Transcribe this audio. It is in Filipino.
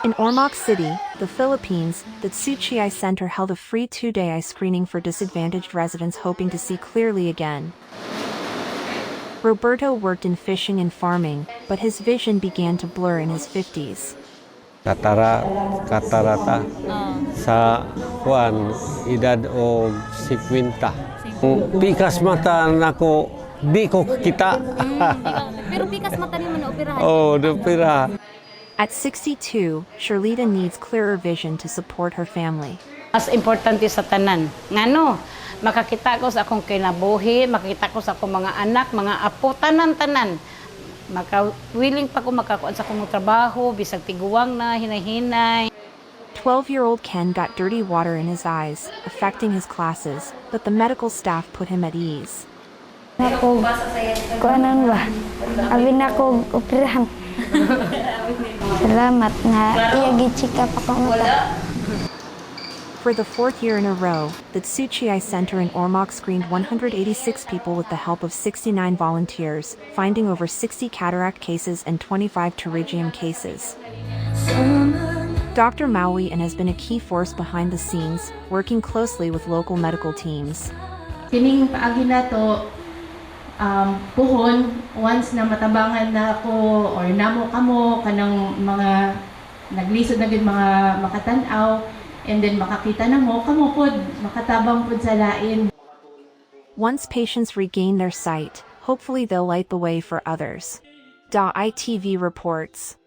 In Ormoc City, the Philippines, the Tsuchi Eye Center held a free 2-day eye screening for disadvantaged residents hoping to see clearly again. Roberto worked in fishing and farming, but his vision began to blur in his 50s. Katarata sa edad o 50. Pikas mata nako, di ko kita. Pero pikas mata ni mo na operahan. Oh, opera. At 62, Shirlita needs clearer vision to support her family. Mas importante sa tanan. Ngano, makakita ko sa akong kinabuhi, makakita ko sa akong mga anak, mga apo, tanan-tanan. Willing pa ko makakuan sa akong trabaho, bisag tiguwang na, hinay-hinay. 12-year-old Ken got dirty water in his eyes, affecting his classes, but the medical staff put him at ease. Ako, kuanan ba? Abi na ko operahan. Salamat nga iya pa ko mata. For the 4th year in a row, the Tsuchi Eye Center in Ormoc screened 186 people with the help of 69 volunteers, finding over 60 cataract cases and 25 pterygium cases. Dr. Maui and has been a key force behind the scenes, working closely with local medical teams. Kining paagi na to, puhon, once na matabangan na ako or namo kamo kanang mga naglisod na gid mga makatanaw, and then makakita na mo kamo pod makatabang pod sa lain. Once patients regain their sight, hopefully they'll light the way for others. ITV reports.